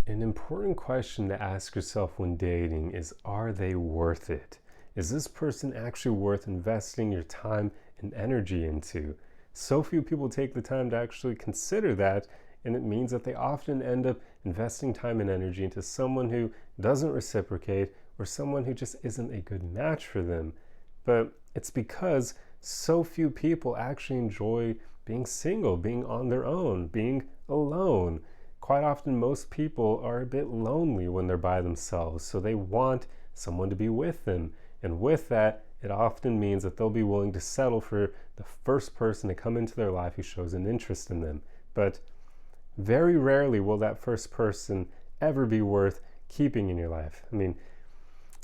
An important question to ask yourself when dating is, are they worth it? Is this person actually worth investing your time and energy into? So few people take the time to actually consider that, and it means that they often end up investing time and energy into someone who doesn't reciprocate or someone who just isn't a good match for them. But it's because so few people actually enjoy being single, being on their own, being alone. Quite often, most people are a bit lonely when they're by themselves, so they want someone to be with them. And with that, it often means that they'll be willing to settle for the first person to come into their life who shows an interest in them. But very rarely will that first person ever be worth keeping in your life. I mean,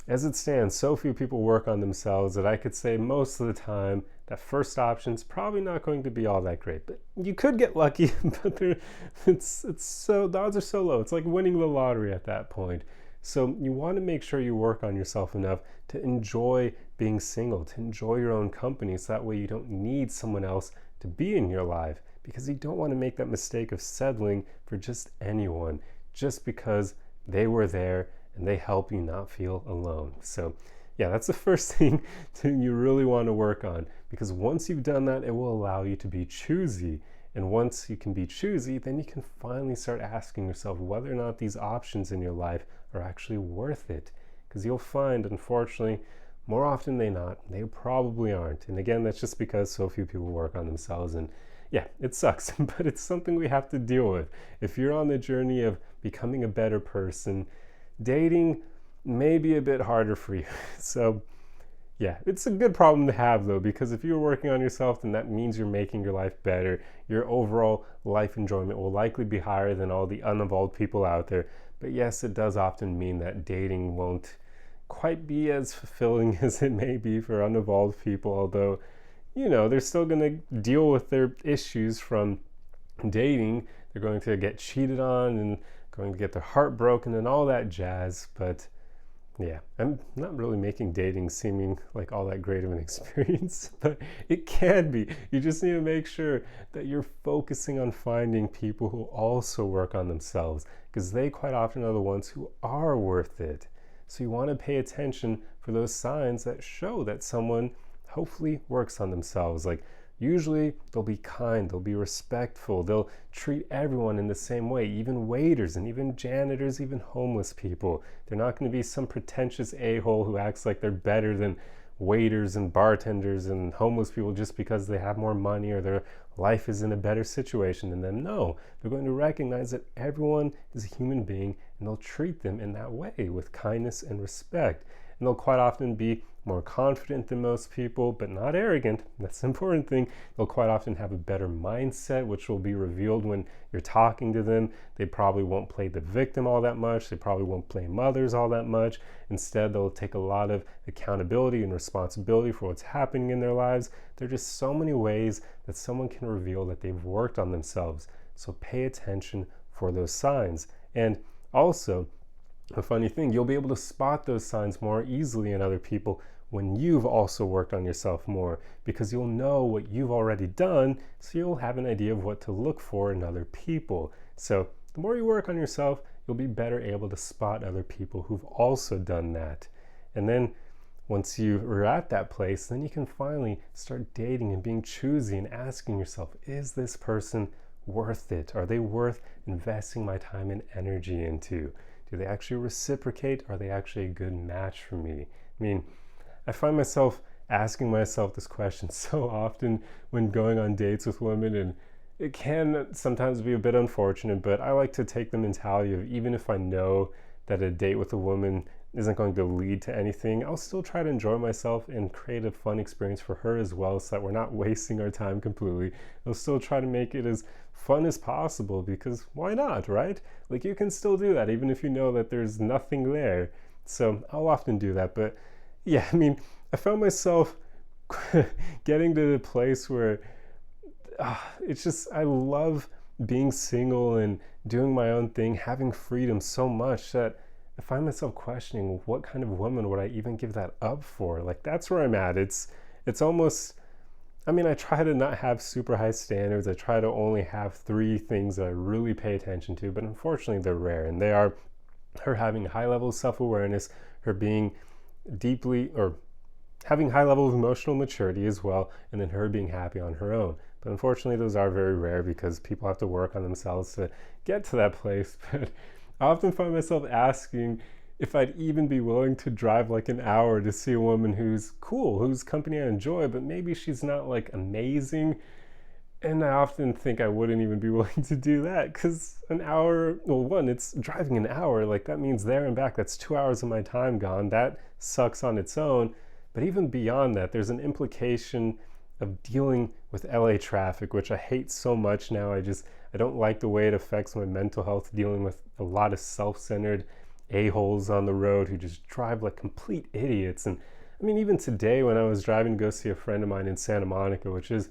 as it stands, so few people work on themselves that I could say most of the time that first option is probably not going to be all that great. But you could get lucky, but it's so the odds are so low. It's like winning the lottery at that point. So you want to make sure you work on yourself enough to enjoy being single, to enjoy your own company, so that way you don't need someone else to be in your life, because you don't want to make that mistake of settling for just anyone, just because they were there and they help you not feel alone. So yeah, that's the first thing you really want to work on, because once you've done that, it will allow you to be choosy. And once you can be choosy, then you can finally start asking yourself whether or not these options in your life are actually worth it. Because you'll find, unfortunately, more often than not, they probably aren't. And again, that's just because so few people work on themselves. And yeah, it sucks, but it's something we have to deal with. If you're on the journey of becoming a better person, dating may be a bit harder for you. So yeah, it's a good problem to have though, because if you're working on yourself, then that means you're making your life better. Your overall life enjoyment will likely be higher than all the uninvolved people out there. But yes, it does often mean that dating won't quite be as fulfilling as it may be for uninvolved people, although, they're still going to deal with their issues from dating. They're going to get cheated on and going to get their heart broken and all that jazz. But yeah, I'm not really making dating seeming like all that great of an experience, but it can be. You just need to make sure that you're focusing on finding people who also work on themselves, because they quite often are the ones who are worth it. So you want to pay attention for those signs that show that someone hopefully works on themselves. Like, usually they'll be kind, they'll be respectful, they'll treat everyone in the same way, even waiters and even janitors, even homeless people. They're not going to be some pretentious a-hole who acts like they're better than waiters and bartenders and homeless people just because they have more money or their life is in a better situation than them. No, they're going to recognize that everyone is a human being, and they'll treat them in that way with kindness and respect. And they'll quite often be more confident than most people, but not arrogant. That's the important thing. They'll quite often have a better mindset, which will be revealed when you're talking to them. They probably won't play the victim all that much. They probably won't blame others all that much. Instead, they'll take a lot of accountability and responsibility for what's happening in their lives. There are just so many ways that someone can reveal that they've worked on themselves. So pay attention for those signs. And also, a funny thing, you'll be able to spot those signs more easily in other people when you've also worked on yourself more, because you'll know what you've already done, so you'll have an idea of what to look for in other people. So the more you work on yourself, you'll be better able to spot other people who've also done that. And then once you are at that place, then you can finally start dating and being choosy and asking yourself, is this person worth it? Are they worth investing my time and energy into? Do they actually reciprocate? Are they actually a good match for me? I mean, I find myself asking myself this question so often when going on dates with women, and it can sometimes be a bit unfortunate, but I like to take the mentality of, even if I know that a date with a woman isn't going to lead to anything, I'll still try to enjoy myself and create a fun experience for her as well, so that we're not wasting our time completely. I'll still try to make it as fun as possible, because why not, right? Like, you can still do that even if you know that there's nothing there. So I'll often do that. But yeah, I mean, I found myself getting to the place where it's just, I love being single and doing my own thing, having freedom so much that I find myself questioning, what kind of woman would I even give that up for? Like, that's where I'm at. It's almost, I mean, I try to not have super high standards. I try to only have three things that I really pay attention to, but unfortunately they're rare. And they are her having a high level of self-awareness, her being deeply or having high level of emotional maturity as well, and then her being happy on her own. But unfortunately those are very rare because people have to work on themselves to get to that place. But I often find myself asking if I'd even be willing to drive like an hour to see a woman who's cool, whose company I enjoy, but maybe she's not like amazing. And I often think I wouldn't even be willing to do that because an hour, well, one, it's driving an hour, like that means there and back, that's 2 hours of my time gone. That sucks on its own. But even beyond that, there's an implication of dealing with LA traffic, which I hate so much now. I don't like the way it affects my mental health, dealing with a lot of self-centered a-holes on the road who just drive like complete idiots. And I mean, even today when I was driving to go see a friend of mine in Santa Monica, which is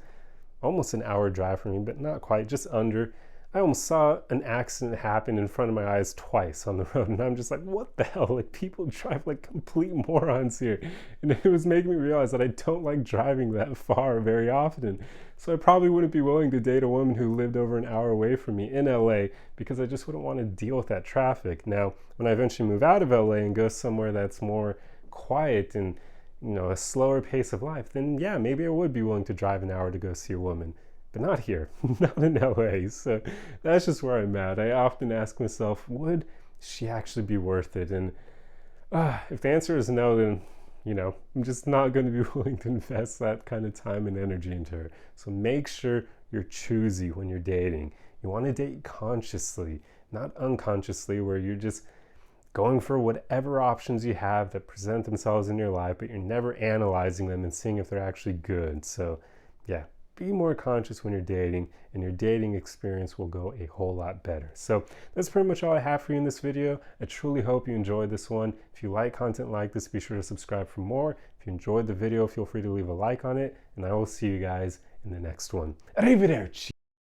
almost an hour drive from me, but not quite, just under, I almost saw an accident happen in front of my eyes twice on the road. And I'm just like, what the hell? Like, people drive like complete morons here. And it was making me realize that I don't like driving that far very often. So I probably wouldn't be willing to date a woman who lived over an hour away from me in LA because I just wouldn't want to deal with that traffic. Now, when I eventually move out of LA and go somewhere that's more quiet and, a slower pace of life, then yeah, maybe I would be willing to drive an hour to go see a woman. But not here, not in LA. So that's just where I'm at. I often ask myself, would she actually be worth it? And if the answer is no, then, I'm just not going to be willing to invest that kind of time and energy into her. So make sure you're choosy when you're dating. You want to date consciously, not unconsciously, where you're just going for whatever options you have that present themselves in your life, but you're never analyzing them and seeing if they're actually good. So yeah, be more conscious when you're dating, and your dating experience will go a whole lot better. So that's pretty much all I have for you in this video. I truly hope you enjoyed this one. If you like content like this, be sure to subscribe for more. If you enjoyed the video, feel free to leave a like on it, and I will see you guys in the next one. Arrivederci!